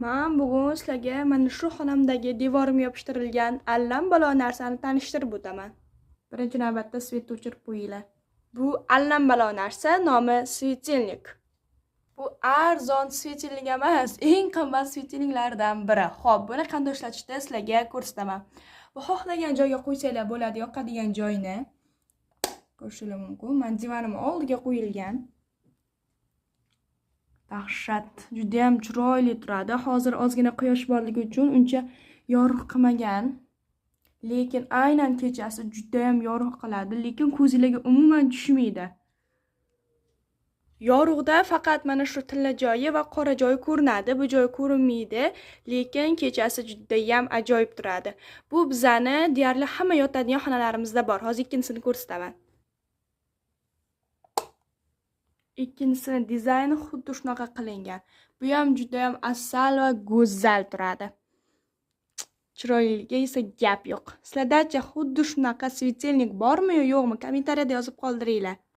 Men bugun sizlarga mana shu xonamdagi devorimga yopishtirilgan allambalo narsani tanishtirib o'taman. Birinchi navbatda svetni o'chirib qo'yinglar. Bu allambalo narsa nomi svetilnik. Bu arzon svetilnik emas, eng qimmat svetilniklardan biri. Xo'p, buni qanday ishlatishni sizlarga ko'rsataman. Bu xohlagan joyga qo'ysanglar bo'ladi, yoqadigan joyni. Ko'rishingiz mumkin. Men divanim oldiga qo'yilgan. Dahshat, juda ham chiroyli turadi. Hozir ozgina quyosh borligi uchun uncha yorug' qilmagan. Lekin aynan kechasi juda ham yorug' qiladi, lekin ko'zingizga umuman tushmaydi. Yorug'da faqat mana shu tilla joyi va qora joyi ko'rinadi. Bu joy ko'rinmaydi, lekin kechasi juda ham ajoyib turadi. Bu bizani deyarli hamma yotadigan xonalarimizda bor. Hozir ikkinchisini ko'rsataman. Ikkinchisini dizayni xuddi shunaqa qilingan. Bu ham juda ham asal va go'zal turadi. Chiroyliga esa gap yo'q. Sizlarda xuddi shunaqa svetilnik bormi yo yo'qmi? Kommentariyada yozib qoldiringlar.